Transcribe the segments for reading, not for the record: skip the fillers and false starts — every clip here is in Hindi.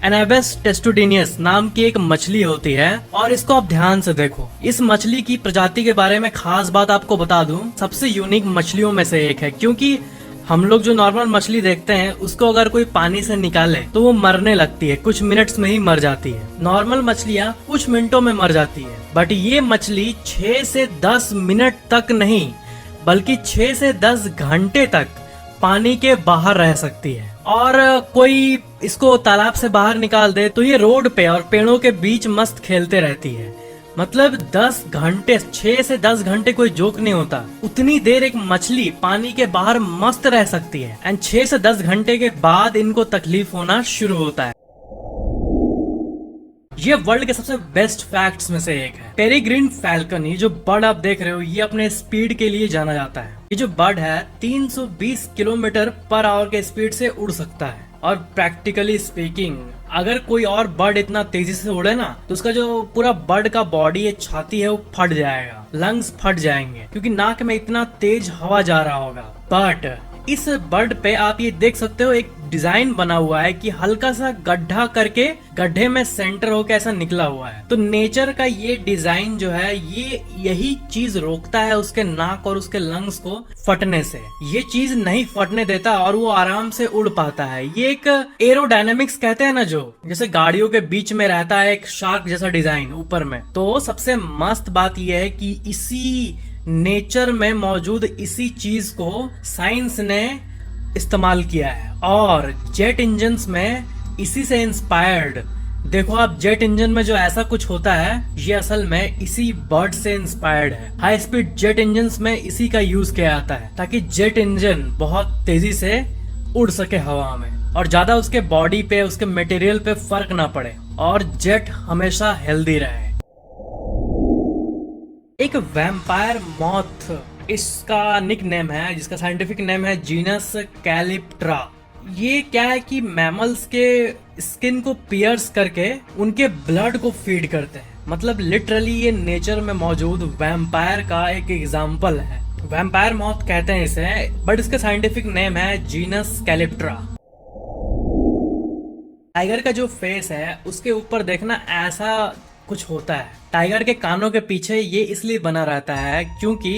एनाबेस टेस्टुडिनियस नाम की एक मछली होती है और इसको आप ध्यान से देखो। इस मछली की प्रजाति के बारे में खास बात आपको बता दूं, सबसे यूनिक मछलियों में से एक है, क्योंकि हम लोग जो नॉर्मल मछली देखते हैं उसको अगर कोई पानी से निकाले तो वो मरने लगती है, कुछ मिनट्स में ही मर जाती है। नॉर्मल मछलियाँ कुछ मिनटों में मर जाती है, बट ये मछली 6 से 10 मिनट तक नहीं बल्कि 6 से 10 घंटे तक पानी के बाहर रह सकती है। और कोई इसको तालाब से बाहर निकाल दे तो ये रोड पे और पेड़ों के बीच मस्त खेलते रहती है। मतलब 10 घंटे, 6 से 10 घंटे कोई जोक नहीं होता, उतनी देर एक मछली पानी के बाहर मस्त रह सकती है। एंड 6 से 10 घंटे के बाद इनको तकलीफ होना शुरू होता है। ये वर्ल्ड के सबसे बेस्ट फैक्ट्स में से एक है। पेरिग्रीन फैल्कन, ये जो बर्ड आप देख रहे हो, ये अपने स्पीड के लिए जाना जाता है। ये जो बर्ड है 320 किलोमीटर पर आवर के स्पीड से उड़ सकता है। और प्रैक्टिकली स्पीकिंग, अगर कोई और बर्ड इतना तेजी से उड़े ना तो उसका जो पूरा बर्ड का बॉडी है, छाती है, वो फट जाएगा, लंग्स फट जाएंगे, क्योंकि नाक में इतना तेज हवा जा रहा होगा। बट इस बर्ड पे आप ये देख सकते हो, एक डिजाइन बना हुआ है कि हल्का सा गड्ढा करके गड्ढे में सेंटर होकर ऐसा निकला हुआ है। तो नेचर का ये डिजाइन जो है, ये यही चीज रोकता है उसके नाक और उसके लंग्स को फटने से। ये चीज नहीं फटने देता और वो आराम से उड़ पाता है। ये एक एरोडायनेमिक्स कहते हैं ना, जो जैसे गाड़ियों के बीच में रहता है एक शार्क जैसा डिजाइन ऊपर में। तो सबसे मस्त बात यह है कि इसी नेचर में मौजूद इसी चीज को साइंस ने इस्तेमाल किया है। और जेट इंजन्स में इसी से इंस्पायर्ड, देखो आप, जेट इंजन में जो ऐसा कुछ होता है ये असल में इसी बर्ड से इंस्पायर्ड है। हाई स्पीड जेट इंजन्स में इसी का यूज किया जाता है ताकि जेट इंजन बहुत तेजी से उड़ सके हवा में और ज्यादा उसके बॉडी पे, उसके मटेरियल पे फर्क ना पड़े और जेट हमेशा हेल्दी रहे। एक वैम्पायर मॉथ इसका निक नेम है, जिसका साइंटिफिक नेम है जीनस कैलिप्ट्रा। ये क्या है कि मैमल्स के स्किन को पियर्स करके उनके ब्लड को फीड करते हैं। मतलब लिटरली ये नेचर में मौजूद वैम्पायर का एक एग्जाम्पल है। वैम्पायर मॉथ कहते हैं इसे, बट इसका साइंटिफिक नेम है जीनस कैलिप्ट्रा। टाइगर का जो फेस है उसके ऊपर देखना ऐसा कुछ होता है। टाइगर के कानों के पीछे ये इसलिए बना रहता है क्योंकि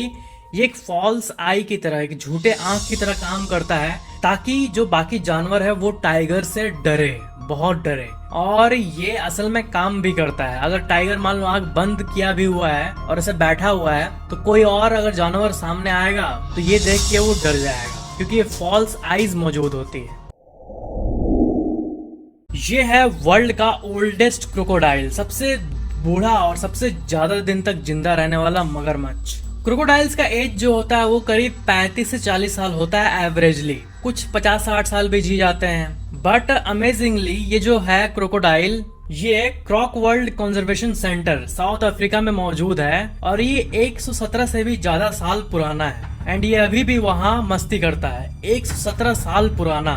ये एक फॉल्स आई की तरह, एक झूठे आंख की तरह काम करता है, ताकि जो बाकी जानवर है वो टाइगर से डरे, बहुत डरे। और ये असल में काम भी करता है। अगर टाइगर मान लो आंख बंद किया भी हुआ है और ऐसे बैठा हुआ है तो कोई और अगर जानवर सामने आएगा तो ये देख के वो डर जाएगा, क्योंकि ये फॉल्स आईज मौजूद होती है। ये है वर्ल्ड का ओल्डेस्ट क्रोकोडाइल, सबसे बूढ़ा और सबसे ज्यादा दिन तक जिंदा रहने वाला मगरमच्छ। क्रोकोडाइल्स का एज जो होता है वो करीब 35 से 40 साल होता है एवरेजली। कुछ 50-60 साल भी जी जाते हैं। बट अमेजिंगली ये जो है क्रोकोडाइल, ये croc world conservation centre South Africa में मौजूद है और ये 117 से भी ज्यादा साल पुराना है। एंड ये अभी भी वहाँ मस्ती करता है। 117 साल पुराना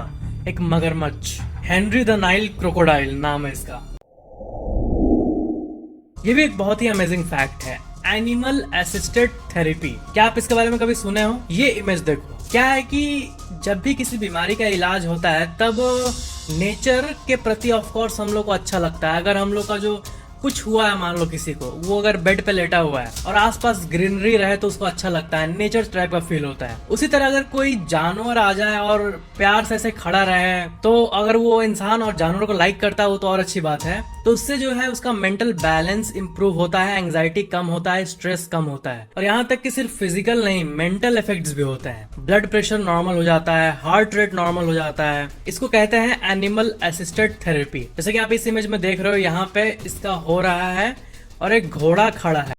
एक मगरमच्छ, हेनरी द नाइल क्रोकोडाइल नाम है इसका। ये भी एक बहुत ही अमेजिंग फैक्ट है, एनिमल असिस्टेड थेरेपी। क्या आप इसके बारे में कभी सुने हो? ये इमेज देखो। क्या है कि जब भी किसी बीमारी का इलाज होता है तब नेचर के प्रति ऑफ कोर्स हम लोग को अच्छा लगता है। अगर हम लोग का जो कुछ हुआ है, मान लो किसी को, वो अगर बेड पे लेटा हुआ है और आसपास ग्रीनरी रहे तो उसको अच्छा लगता है, नेचर टाइप का फील होता है। उसी तरह अगर कोई जानवर आ जाए और प्यार से ऐसे खड़ा रहे तो अगर वो इंसान और जानवर को लाइक करता है वो तो और अच्छी बात है। तो उससे जो है उसका मेंटल बैलेंस इंप्रूव होता है, एंजाइटी कम होता है, स्ट्रेस कम होता है और यहाँ तक कि सिर्फ फिजिकल नहीं, मेंटल इफेक्ट्स भी होते हैं। ब्लड प्रेशर नॉर्मल हो जाता है, हार्ट रेट नॉर्मल हो जाता है। इसको कहते हैं एनिमल असिस्टेड थेरेपी। जैसे कि आप इस इमेज में देख रहे हो, यहाँ पे इसका हो रहा है और एक घोड़ा खड़ा है।